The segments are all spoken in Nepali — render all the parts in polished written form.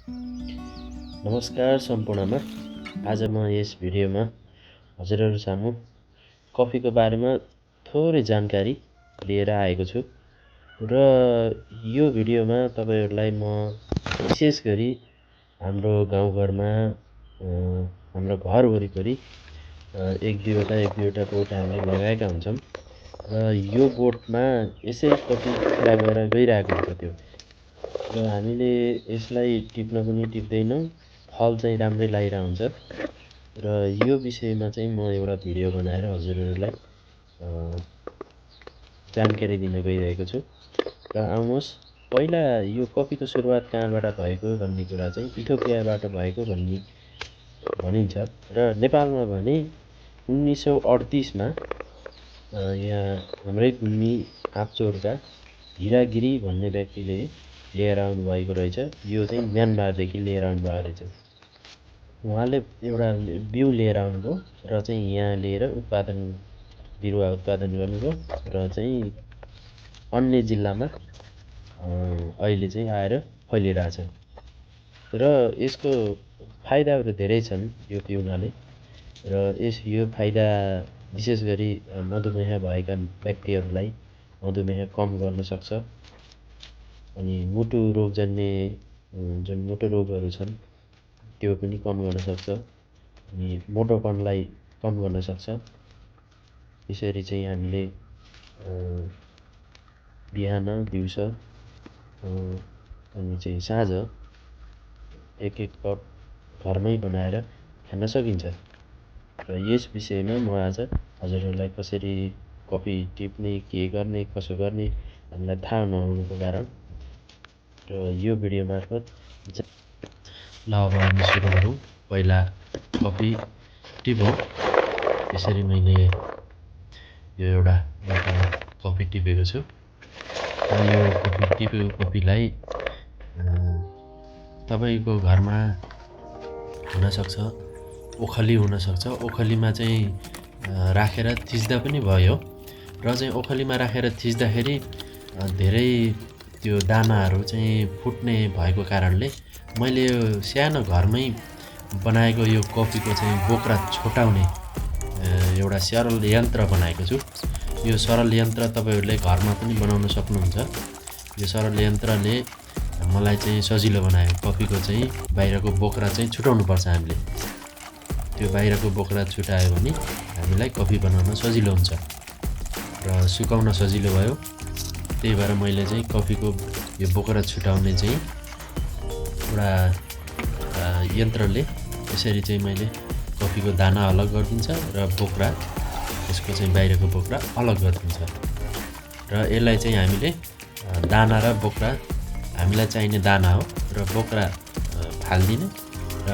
नमस्कार सम्पूर्णमा। आज म यस भिडियोमा हजुरहरू सामु कफीको बारेमा थोरै जानकारी लिएर आएको छु र यो भिडियोमा तपाईहरुलाई म विशेष गरी हाम्रो गाउँघरमा हाम्रो घर वरिपरि एक दुईवटा बोट हामीले लगाएका हुन्छौँ र यो बोटमा यसै कफी खेला गएर गइरहेको हुन्छ त्यो र हामीले यसलाई टिप्न पनि टिप्दैनौँ, फल चाहिँ राम्रै लागिरहेको हुन्छ र यो विषयमा चाहिँ म एउटा भिडियो बनाएर हजुरहरूलाई जानकारी दिन गइरहेको छु र आउनुहोस् पहिला यो कफीको सुरुवात कहाँबाट भएको भन्ने कुरा चाहिँ इथियोपियाबाट भएको भनिन्छ र नेपालमा भने 1938 मा यहाँ हाम्रै भूमि आँपचौरका हिरागिरी भन्ने व्यक्तिले लिएर आउनु भएको रहेछ। यो चाहिँ म्यानमारदेखि लिएर आउनु भएको रहेछ। उहाँले एउटा बिउ लिएर आउनुभयो र चाहिँ यहाँ लिएर बिरुवा उत्पादन गर्नुभयो र चाहिँ अन्य जिल्लामा अहिले चाहिँ आएर फैलिरहेछ र यसको फाइदाहरू धेरै छन् यो पिउनाले र यो फाइदा विशेष गरी मधुमेह भएका व्यक्तिहरूलाई मधुमेह कम गर्न सक्छ। अनि मुटु रोगजन्य जुन मुटु रोगहरू छन् त्यो पनि कम गर्न सक्छ अनि मोटोपनलाई कम गर्न सक्छ। यसरी चाहिँ हामीले बिहान दिउँसो अनि चाहिँ साँझ एक कप घरमै बनाएर खान सकिन्छ र यस विषयमा म आज हजुरहरूलाई कसरी कफी टिप्ने, के गर्ने, कसो गर्ने हामीलाई थाहा नहुनुको कारण र यो भिडियो मार्फत ल अब हामी सुरु गरौँ। पहिला कफी टिपौँ। यसरी मैले यो एउटा कफी टिपेको छु र यो टिपेको कफीलाई तपाईको घरमा हुनसक्छ ओखली हुनसक्छ। ओखलीमा चाहिँ राखेर थिच्दा पनि भयो र चाहिँ ओखलीमा राखेर थिच्दाखेरि धेरै त्यो दानाहरू चाहिँ फुट्ने भएको कारणले मैले यो सानो घरमै बनाएको यो कफीको चाहिँ बोक्रा छोटाउने एउटा सरल यन्त्र बनाएको छु। यो सरल यन्त्र तपाईहरुले घरमा पनि बनाउन सक्नुहुन्छ। यो सरल यन्त्रले मलाई चाहिँ सजिलो बनायो। कफीको चाहिँ बाहिरको बोक्रा चाहिँ छुटाउनु पर्छ हामीले। त्यो बाहिरको बोक्रा छुटायो भने हामीलाई कफी बनाउन सजिलो हुन्छ र सुकाउन सजिलो भयो। त्यही भएर मैले चाहिँ कफीको यो बोक्रा छुटाउने चाहिँ एउटा यन्त्रले यसरी चाहिँ मैले कफीको दाना अलग गरिदिन्छ र बोक्रा यसको चाहिँ बाहिरको बोक्रा अलग गरिदिन्छ र यसलाई चाहिँ हामीले दाना र बोक्रा हामीलाई चाहिने दाना हो र बोक्रा फाल्दिने र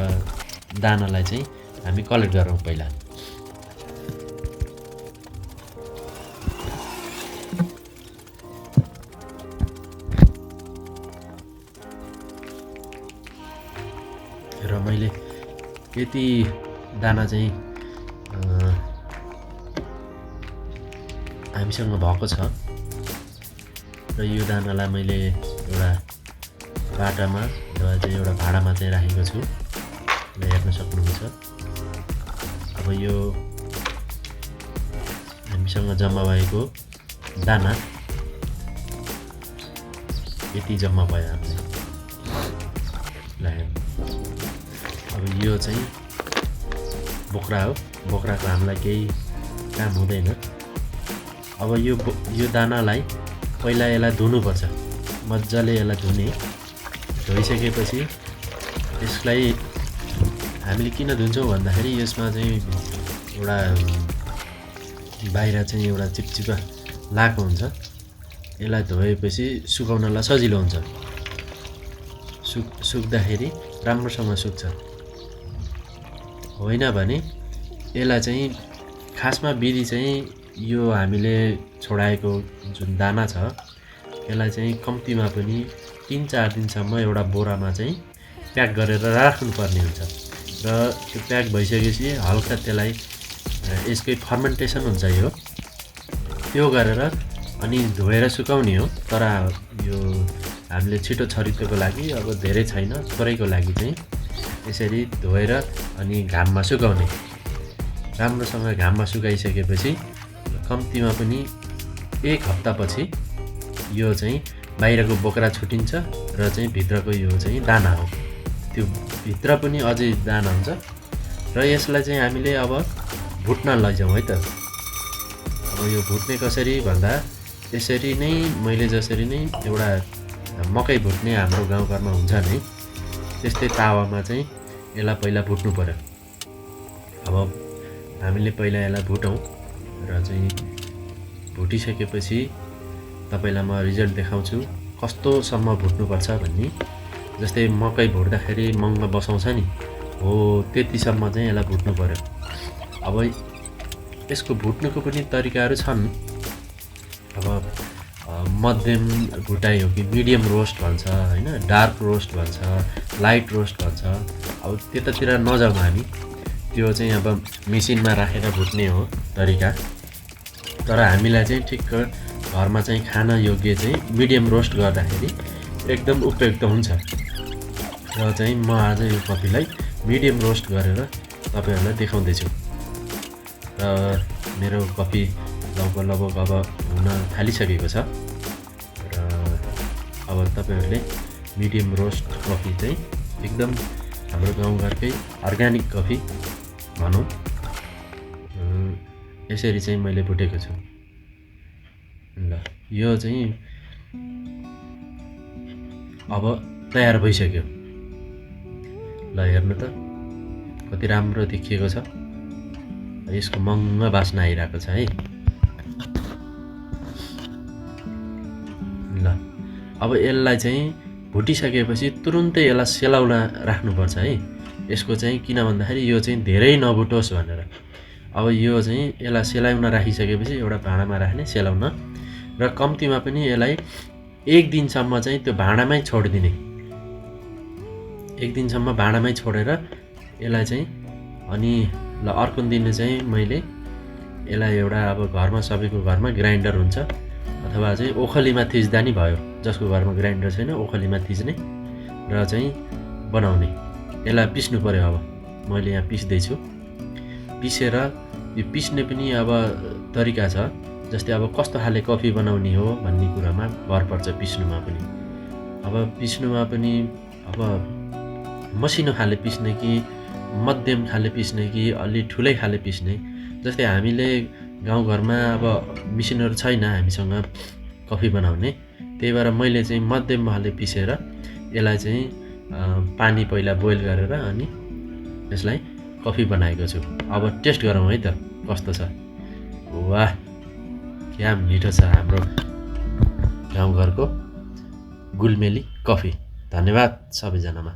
दानालाई चाहिँ हामी कलेक्ट गरौँ पहिला। र मैले यति दाना चाहिँ हामीसँग भएको छ र यो दानालाई मैले एउटा बाटामा अथवा चाहिँ एउटा भाँडामा चाहिँ राखेको छु। हेर्न सक्नुहुन्छ। अब यो हामीसँग जम्मा भएको दाना यति जम्मा भयो हामीलाई। अब यो चाहिँ बोक्रा हो। बोक्राको हामीलाई केही काम हुँदैन। अब यो दानालाई पहिला यसलाई धुनुपर्छ। मज्जाले यसलाई धोइसकेपछि यसलाई हामीले किन धुन्छौँ भन्दाखेरि यसमा चाहिँ एउटा बाहिर चाहिँ एउटा चिपचिपा लागेको हुन्छ। यसलाई धोएपछि सुकाउनलाई सजिलो हुन्छ। सुक्दाखेरि राम्रोसँग सुक्छ। होइन भने यसलाई चाहिँ खासमा विधि चाहिँ यो हामीले छोडाएको जुन दाना छ यसलाई चाहिँ कम्तीमा पनि 3-4 दिनसम्म एउटा बोरामा चाहिँ प्याक गरेर राख्नुपर्ने हुन्छ र त्यो प्याक भइसकेपछि हल्का त्यसलाई यसकै फर्मेन्टेसन हुन्छ त्यो गरेर अनि धोएर सुकाउने हो। तर यो हामीले छिटो छरितोको लागि अब धेरै छैन, थोरैको लागि चाहिँ यसरी धोएर अनि घाममा सुकाउने। राम्रोसँग घाममा सुकाइसकेपछि कम्तीमा पनि 1 हप्तापछि यो चाहिँ बाहिरको बोक्रा छुटिन्छ र चाहिँ भित्रको यो चाहिँ दाना हो। त्यो भित्र पनि अझै दाना हुन्छ र यसलाई चाहिँ हामीले अब भुट्न लैजाउँ है त। अब यो भुट्ने कसरी भन्दा यसरी नै मैले जसरी नै एउटा मकै भुट्ने हाम्रो गाउँघरमा हुन्छ नि, त्यस्तै तावामा चाहिँ यसलाई पहिला भुट्नु पर्यो। अब हामीले पहिला यसलाई भुटौँ र चाहिँ भुटिसकेपछि तपाईँलाई म रिजल्ट देखाउँछु कस्तोसम्म भुट्नुपर्छ भन्ने। जस्तै मकै भुट्दाखेरि मङमा बसाउँछ नि, हो त्यतिसम्म चाहिँ यसलाई भुट्नु पर्यो। अब यसको भुट्नुको पनि तरिकाहरू छन्। अब मध्यम भुटाइ हो कि मिडियम रोस्ट भन्छ होइन, डार्क रोस्ट भन्छ, लाइट रोस्ट भन्छ। अब त्यतातिर नजाउँ हामी, त्यो चाहिँ अब मेसिनमा राखेर भुट्ने हो तरिका। तर हामीलाई चाहिँ ठिक्क घरमा चाहिँ खान योग्य चाहिँ मिडियम रोस्ट गर्दाखेरि एकदम उपयुक्त हुन्छ। र चाहिँ म आज यो कफीलाई मिडियम रोस्ट गरेर तपाईँहरूलाई देखाउँदैछु। र मेरो कफी लगभग अब हुन थालिसकेको छ र अब तपाईँहरूले मिडियम रोस्ट कफी चाहिँ एकदम हाम्रो गाउँघरकै अर्ग्यानिक कफी भनौँ, यसरी चाहिँ मैले भुटेको छु। ल यो चाहिँ अब तयार भइसक्यो। ल हेर्नु त कति राम्रो देखिएको छ। यसको मङ्ग बास्ना आइरहेको छ है। ल अब यसलाई चाहिँ भुटिसकेपछि तुरुन्तै यसलाई सेलाउन राख्नुपर्छ है। यसको चाहिँ किन भन्दाखेरि यो चाहिँ धेरै नभुटोस् भनेर। अब यो चाहिँ यसलाई सेलाउन राखिसकेपछि एउटा भाँडामा राख्ने, सेलाउन, र कम्तीमा पनि यसलाई 1 दिनसम्म चाहिँ त्यो भाँडामै छोडिदिने। 1 दिनसम्म भाँडामै छोडेर यसलाई चाहिँ अनि ल अर्को दिन चाहिँ मैले यसलाई एउटा अब घरमा सबैको घरमा ग्राइन्डर हुन्छ अथवा चाहिँ ओखलीमा थिच्दा नि भयो। जसको घरमा ग्राइन्डर छैन ओखलीमा थिच्ने र चाहिँ बनाउने। यसलाई पिस्नु पर्यो। अब मैले यहाँ पिस्दैछु। पिसेर यो पिस्ने पनि अब तरिका छ। जस्तै अब कस्तो खाले कफी बनाउने हो भन्ने कुरामा भर पर्छ पिस्नुमा पनि। अब पिस्नुमा पनि अब मसिनो खाले पिस्ने कि मध्यम खाले पिस्ने कि अलि ठुलै खाले पिस्ने। जस्तै हामीले गाउँघरमा अब मिसिनहरू छैन हामीसँग कफी बनाउने, त्यही भएर मैले चाहिँ मध्यम खाले पिसेर यसलाई चाहिँ पानी पहिला बोइल गरेर अनि यसलाई कफी बनाएको छु। अब टेस्ट गरौँ है त कस्तो छ। वाह क्या मिठो छ हाम्रो गाउँघरको गुलमेली कफी। धन्यवाद सबैजनामा।